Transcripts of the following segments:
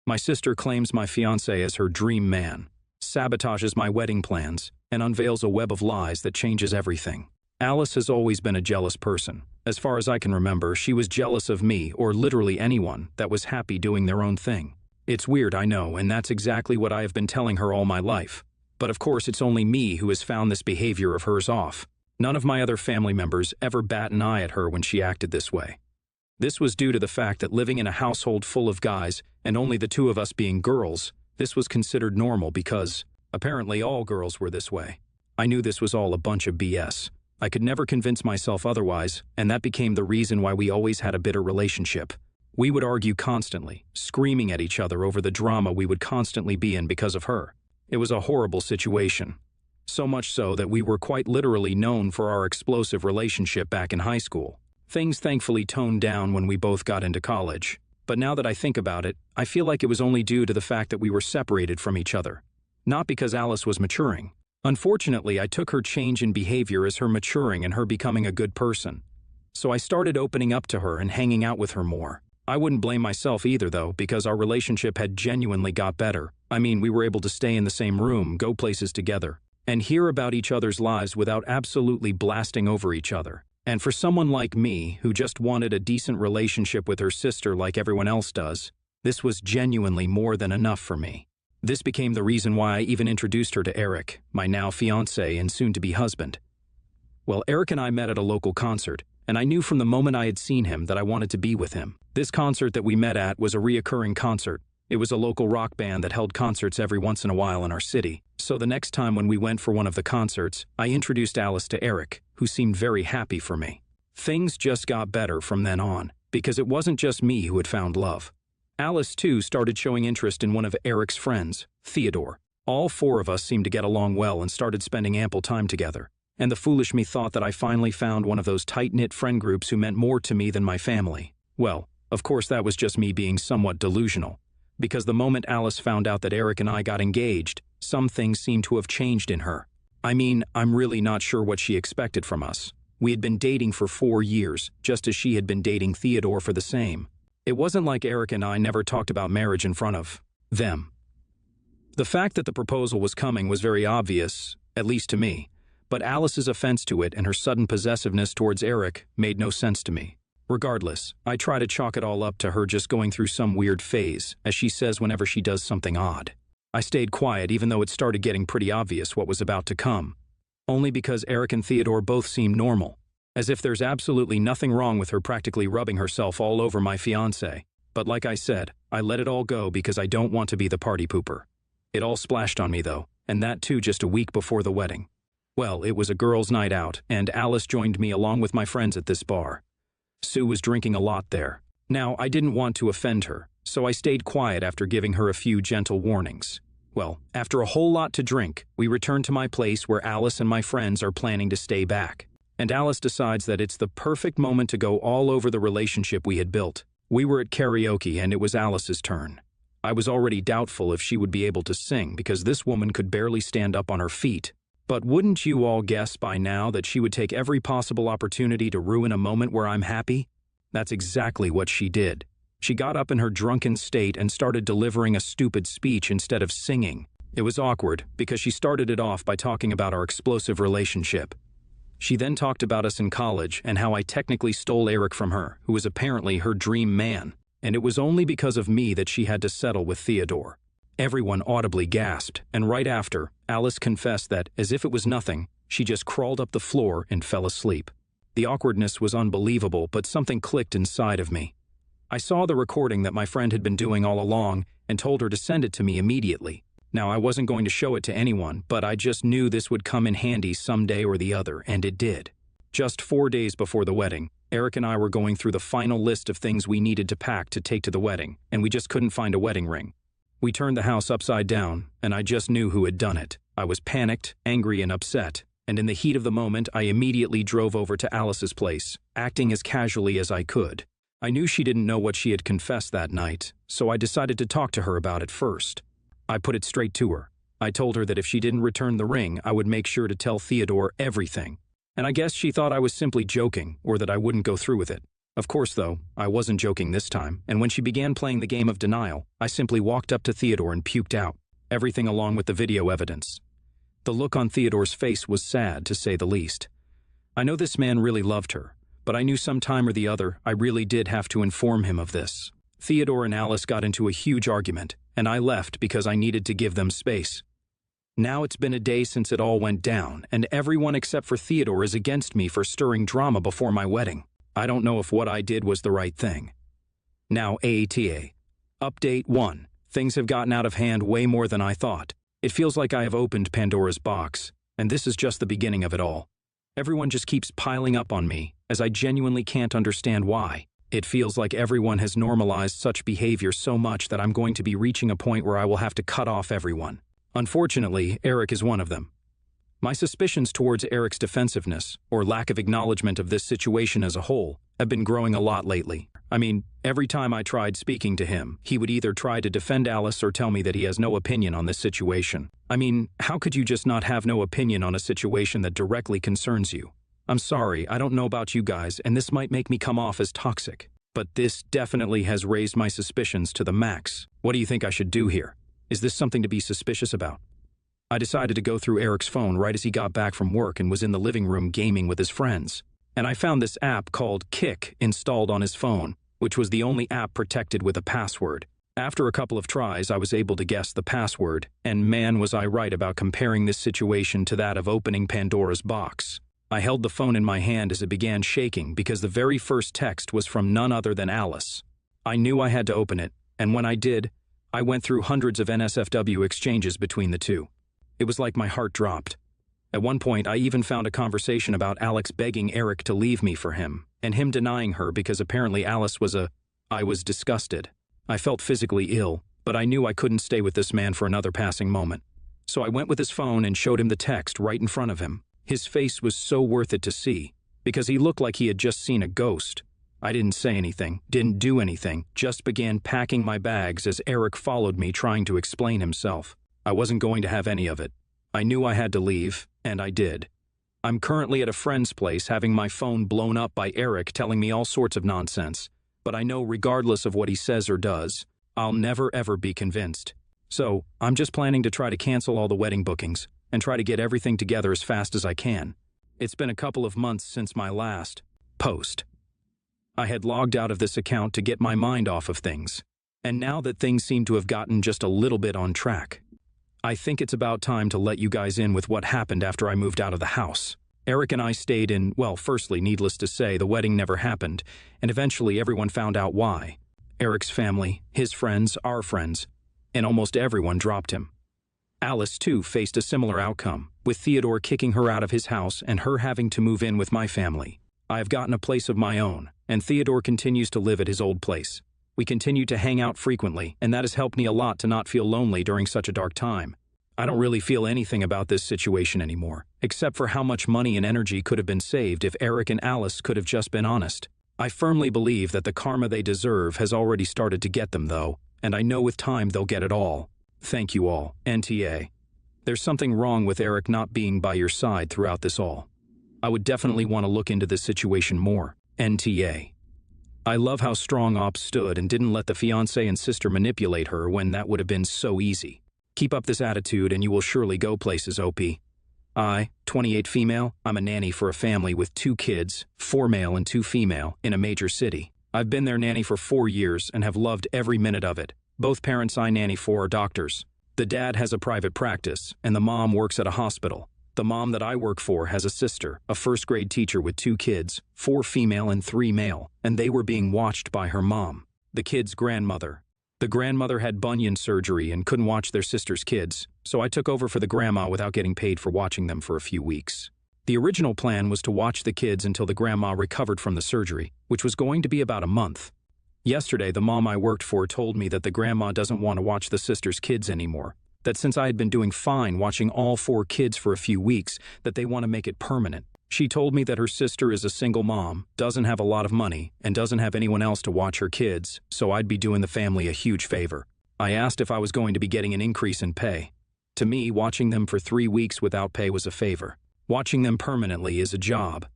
My sister claims my fiancé as her dream man, sabotages my wedding plans, and unveils a web of lies that changes everything. Alice has always been a jealous person. As far as I can remember, she was jealous of me or literally anyone that was happy doing their own thing. It's weird, I know, and that's exactly what I have been telling her all my life. But of course, it's only me who has found this behavior of hers off. None of my other family members ever bat an eye at her when she acted this way. This was due to the fact that living in a household full of guys and only the two of us being girls, this was considered normal because, apparently all girls were this way. I knew this was all a bunch of BS. I could never convince myself otherwise, and that became the reason why we always had a bitter relationship. We would argue constantly, screaming at each other over the drama we would constantly be in because of her. It was a horrible situation. So much so that we were quite literally known for our explosive relationship back in high school. Things thankfully toned down when we both got into college. But now that I think about it, I feel like it was only due to the fact that we were separated from each other. Not because Alice was maturing. Unfortunately, I took her change in behavior as her maturing and her becoming a good person. So I started opening up to her and hanging out with her more. I wouldn't blame myself either though, because our relationship had genuinely got better. I mean, we were able to stay in the same room, go places together, and hear about each other's lives without absolutely blasting over each other. And for someone like me, who just wanted a decent relationship with her sister like everyone else does, this was genuinely more than enough for me. This became the reason why I even introduced her to Eric, my now fiancé and soon-to-be husband. Well, Eric and I met at a local concert, and I knew from the moment I had seen him that I wanted to be with him. This concert that we met at was a reoccurring concert. It was a local rock band that held concerts every once in a while in our city. So the next time when we went for one of the concerts, I introduced Alice to Eric, who seemed very happy for me. Things just got better from then on, because it wasn't just me who had found love. Alice, too, started showing interest in one of Eric's friends, Theodore. All four of us seemed to get along well and started spending ample time together. And the foolish me thought that I finally found one of those tight-knit friend groups who meant more to me than my family. Well, of course that was just me being somewhat delusional. Because the moment Alice found out that Eric and I got engaged, some things seemed to have changed in her. I mean, I'm really not sure what she expected from us. We had been dating for 4 years, just as she had been dating Theodore for the same. It wasn't like Eric and I never talked about marriage in front of them. The fact that the proposal was coming was very obvious, at least to me, but Alice's offense to it and her sudden possessiveness towards Eric made no sense to me. Regardless, I try to chalk it all up to her just going through some weird phase, as she says whenever she does something odd. I stayed quiet even though it started getting pretty obvious what was about to come. Only because Eric and Theodore both seemed normal, as if there's absolutely nothing wrong with her practically rubbing herself all over my fiancé. But like I said, I let it all go because I don't want to be the party pooper. It all splashed on me though, and that too just a week before the wedding. Well, it was a girls' night out, and Alice joined me along with my friends at this bar. Sue was drinking a lot there. Now, I didn't want to offend her, so I stayed quiet after giving her a few gentle warnings. Well, after a whole lot to drink, we return to my place where Alice and my friends are planning to stay back. And Alice decides that it's the perfect moment to go all over the relationship we had built. We were at karaoke and it was Alice's turn. I was already doubtful if she would be able to sing because this woman could barely stand up on her feet. But wouldn't you all guess by now that she would take every possible opportunity to ruin a moment where I'm happy? That's exactly what she did. She got up in her drunken state and started delivering a stupid speech instead of singing. It was awkward because she started it off by talking about our explosive relationship. She then talked about us in college and how I technically stole Eric from her, who was apparently her dream man. And it was only because of me that she had to settle with Theodore. Everyone audibly gasped, and right after, Alice confessed that, as if it was nothing, she just crawled up the floor and fell asleep. The awkwardness was unbelievable, but something clicked inside of me. I saw the recording that my friend had been doing all along and told her to send it to me immediately. Now, I wasn't going to show it to anyone, but I just knew this would come in handy someday or the other, and it did. Just 4 days before the wedding, Eric and I were going through the final list of things we needed to pack to take to the wedding, and we just couldn't find a wedding ring. We turned the house upside down, and I just knew who had done it. I was panicked, angry, and upset, and in the heat of the moment, I immediately drove over to Alice's place, acting as casually as I could. I knew she didn't know what she had confessed that night, so I decided to talk to her about it first. I put it straight to her. I told her that if she didn't return the ring, I would make sure to tell Theodore everything. And I guess she thought I was simply joking, or that I wouldn't go through with it. Of course, though, I wasn't joking this time, and when she began playing the game of denial, I simply walked up to Theodore and puked out everything along with the video evidence. The look on Theodore's face was sad, to say the least. I know this man really loved her, but I knew some time or the other I really did have to inform him of this. Theodore and Alice got into a huge argument, and I left because I needed to give them space. Now it's been a day since it all went down, and everyone except for Theodore is against me for stirring drama before my wedding. I don't know if what I did was the right thing. Now AATA. Update 1. Things have gotten out of hand way more than I thought. It feels like I have opened Pandora's box, and this is just the beginning of it all. Everyone just keeps piling up on me, as I genuinely can't understand why. It feels like everyone has normalized such behavior so much that I'm going to be reaching a point where I will have to cut off everyone. Unfortunately, Eric is one of them. My suspicions towards Eric's defensiveness, or lack of acknowledgement of this situation as a whole, have been growing a lot lately. I mean, every time I tried speaking to him, he would either try to defend Alice or tell me that he has no opinion on this situation. I mean, how could you just not have no opinion on a situation that directly concerns you? I'm sorry, I don't know about you guys, and this might make me come off as toxic, but this definitely has raised my suspicions to the max. What do you think I should do here? Is this something to be suspicious about? I decided to go through Eric's phone right as he got back from work and was in the living room gaming with his friends. And I found this app called Kick installed on his phone, which was the only app protected with a password. After a couple of tries, I was able to guess the password, and man was I right about comparing this situation to that of opening Pandora's box. I held the phone in my hand as it began shaking because the very first text was from none other than Alice. I knew I had to open it, and when I did, I went through hundreds of NSFW exchanges between the two. It was like my heart dropped. At one point, I even found a conversation about Alex begging Eric to leave me for him, and him denying her because apparently Alice was I was disgusted. I felt physically ill, but I knew I couldn't stay with this man for another passing moment. So I went with his phone and showed him the text right in front of him. His face was so worth it to see, because he looked like he had just seen a ghost. I didn't say anything, didn't do anything, just began packing my bags as Eric followed me trying to explain himself. I wasn't going to have any of it. I knew I had to leave, and I did. I'm currently at a friend's place having my phone blown up by Eric telling me all sorts of nonsense, but I know regardless of what he says or does, I'll never ever be convinced. So, I'm just planning to try to cancel all the wedding bookings and try to get everything together as fast as I can. It's been a couple of months since my last post. I had logged out of this account to get my mind off of things, and now that things seem to have gotten just a little bit on track, I think it's about time to let you guys in with what happened after I moved out of the house. Eric and I stayed in, well, firstly, needless to say, the wedding never happened, and eventually everyone found out why. Eric's family, his friends, our friends, and almost everyone dropped him. Alice, too, faced a similar outcome, with Theodore kicking her out of his house and her having to move in with my family. I have gotten a place of my own, and Theodore continues to live at his old place. We continue to hang out frequently, and that has helped me a lot to not feel lonely during such a dark time. I don't really feel anything about this situation anymore, except for how much money and energy could have been saved if Eric and Alice could have just been honest. I firmly believe that the karma they deserve has already started to get them, though, and I know with time they'll get it all. Thank you all, NTA. There's something wrong with Eric not being by your side throughout this all. I would definitely want to look into this situation more, NTA. I love how strong Ops stood and didn't let the fiancé and sister manipulate her when that would have been so easy. Keep up this attitude and you will surely go places, OP. I, 28 female, I'm a nanny for a family with 2 kids, 4 male and 2 female, in a major city. I've been their nanny for 4 years and have loved every minute of it. Both parents I nanny for are doctors. The dad has a private practice and the mom works at a hospital. The mom that I work for has a sister, a first-grade teacher with 2 kids, 4 female and 3 male, and they were being watched by her mom, the kid's grandmother. The grandmother had bunion surgery and couldn't watch their sister's kids, so I took over for the grandma without getting paid for watching them for a few weeks. The original plan was to watch the kids until the grandma recovered from the surgery, which was going to be about a month. Yesterday, the mom I worked for told me that the grandma doesn't want to watch the sister's kids anymore. That since I had been doing fine watching all 4 kids for a few weeks, that they want to make it permanent. She told me that her sister is a single mom, doesn't have a lot of money, and doesn't have anyone else to watch her kids, so I'd be doing the family a huge favor. I asked if I was going to be getting an increase in pay. To me, watching them for 3 weeks without pay was a favor. Watching them permanently is a job.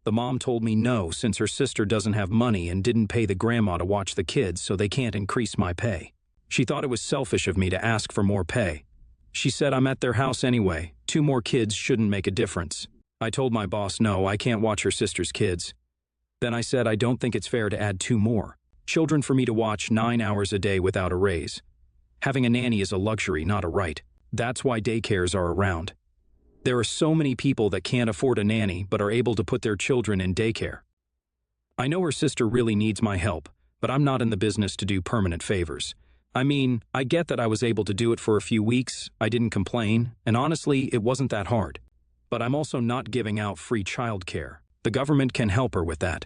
The mom told me no, since her sister doesn't have money and didn't pay the grandma to watch the kids, so they can't increase my pay. She thought it was selfish of me to ask for more pay. She said I'm at their house anyway. 2 more kids shouldn't make a difference. I told my boss no, I can't watch her sister's kids. Then I said I don't think it's fair to add 2 more children for me to watch 9 hours a day without a raise. Having a nanny is a luxury, not a right. That's why daycares are around. There are so many people that can't afford a nanny but are able to put their children in daycare. I know her sister really needs my help, but I'm not in the business to do permanent favors. I mean, I get that I was able to do it for a few weeks, I didn't complain, and honestly, it wasn't that hard. But I'm also not giving out free childcare. The government can help her with that.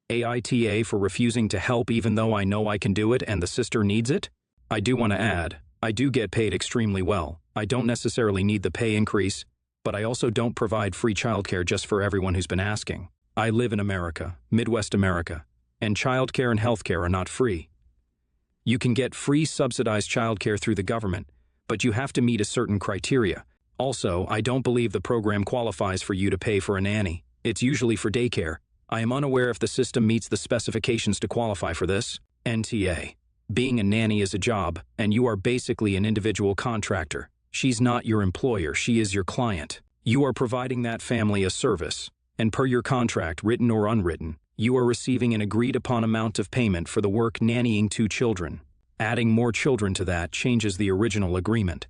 AITA for refusing to help even though I know I can do it and the sister needs it? I do want to add, I do get paid extremely well. I don't necessarily need the pay increase, but I also don't provide free childcare just for everyone who's been asking. I live in America, Midwest America, and childcare and healthcare are not free. You can get free subsidized childcare through the government, but you have to meet a certain criteria. Also, I don't believe the program qualifies for you to pay for a nanny. It's usually for daycare. I am unaware if the system meets the specifications to qualify for this. NTA. Being a nanny is a job, and you are basically an individual contractor. She's not your employer, she is your client. You are providing that family a service, and per your contract, written or unwritten, you are receiving an agreed-upon amount of payment for the work nannying 2 children. Adding more children to that changes the original agreement.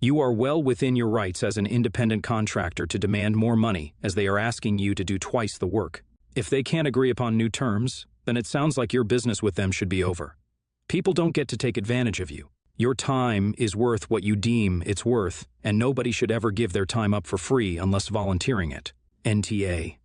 You are well within your rights as an independent contractor to demand more money, as they are asking you to do twice the work. If they can't agree upon new terms, then it sounds like your business with them should be over. People don't get to take advantage of you. Your time is worth what you deem it's worth, and nobody should ever give their time up for free unless volunteering it. NTA.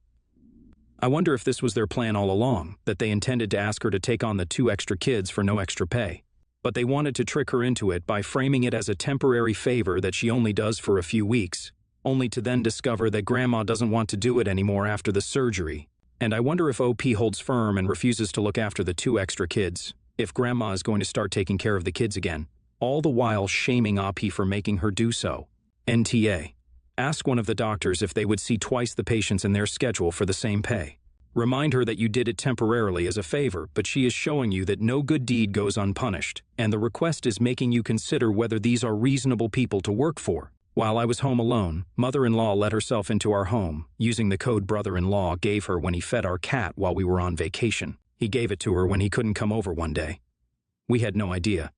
I wonder if this was their plan all along, that they intended to ask her to take on the 2 extra kids for no extra pay. But they wanted to trick her into it by framing it as a temporary favor that she only does for a few weeks, only to then discover that grandma doesn't want to do it anymore after the surgery. And I wonder if OP holds firm and refuses to look after the 2 extra kids, if grandma is going to start taking care of the kids again, all the while shaming OP for making her do so. NTA. Ask one of the doctors if they would see twice the patients in their schedule for the same pay. Remind her that you did it temporarily as a favor, but she is showing you that no good deed goes unpunished, and the request is making you consider whether these are reasonable people to work for. While I was home alone, mother-in-law let herself into our home, using the code brother-in-law gave her when he fed our cat while we were on vacation. He gave it to her when he couldn't come over one day. We had no idea.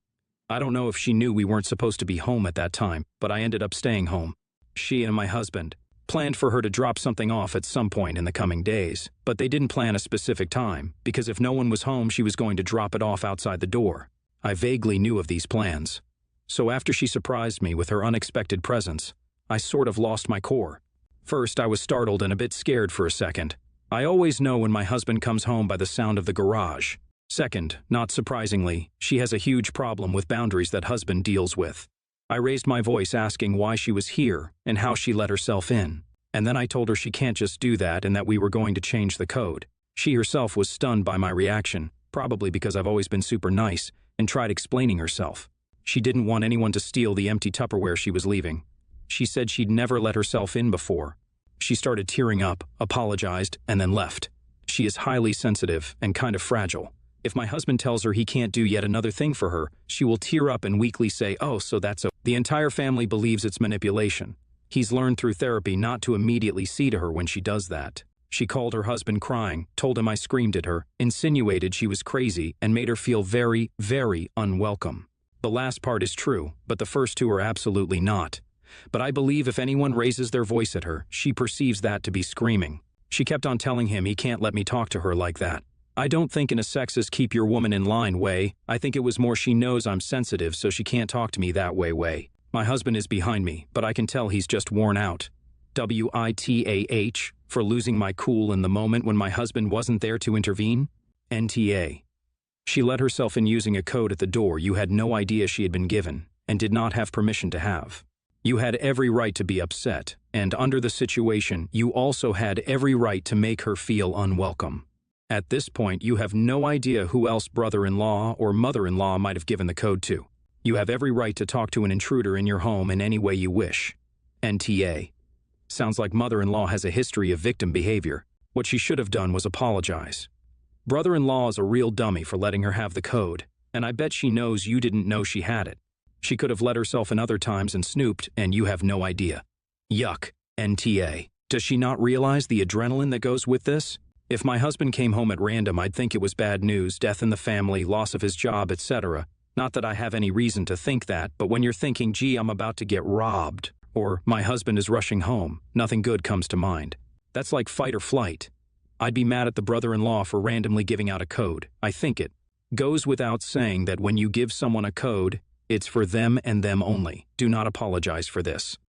I don't know if she knew we weren't supposed to be home at that time, but I ended up staying home. She and my husband planned for her to drop something off at some point in the coming days, but they didn't plan a specific time, because if no one was home she was going to drop it off outside the door. I vaguely knew of these plans. So after she surprised me with her unexpected presence, I sort of lost my core. First, I was startled and a bit scared for a second. I always know when my husband comes home by the sound of the garage. Second, not surprisingly, she has a huge problem with boundaries that husband deals with. I raised my voice asking why she was here and how she let herself in. And then I told her she can't just do that and that we were going to change the code. She herself was stunned by my reaction, probably because I've always been super nice, and tried explaining herself. She didn't want anyone to steal the empty Tupperware she was leaving. She said she'd never let herself in before. She started tearing up, apologized, and then left. She is highly sensitive and kind of fragile. If my husband tells her he can't do yet another thing for her, she will tear up and weakly say, "Oh, so that's okay." The entire family believes it's manipulation. He's learned through therapy not to immediately see to her when she does that. She called her husband crying, told him I screamed at her, insinuated she was crazy, and made her feel very, very unwelcome. The last part is true, but the first 2 are absolutely not. But I believe if anyone raises their voice at her, she perceives that to be screaming. She kept on telling him he can't let me talk to her like that. I don't think in a sexist keep your woman in line way. I think it was more she knows I'm sensitive so she can't talk to me that way. My husband is behind me, but I can tell he's just worn out. WITAH, for losing my cool in the moment when my husband wasn't there to intervene? NTA. She let herself in using a code at the door you had no idea she had been given, and did not have permission to have. You had every right to be upset, and under the situation, you also had every right to make her feel unwelcome. At this point, you have no idea who else brother-in-law or mother-in-law might have given the code to. You have every right to talk to an intruder in your home in any way you wish. NTA. Sounds like mother-in-law has a history of victim behavior. What she should have done was apologize. Brother-in-law is a real dummy for letting her have the code, and I bet she knows you didn't know she had it. She could have let herself in other times and snooped, and you have no idea. Yuck. NTA. Does she not realize the adrenaline that goes with this? If my husband came home at random, I'd think it was bad news, death in the family, loss of his job, etc. Not that I have any reason to think that, but when you're thinking, gee, I'm about to get robbed, or my husband is rushing home, nothing good comes to mind. That's like fight or flight. I'd be mad at the brother-in-law for randomly giving out a code. I think it goes without saying that when you give someone a code, it's for them and them only. Do not apologize for this.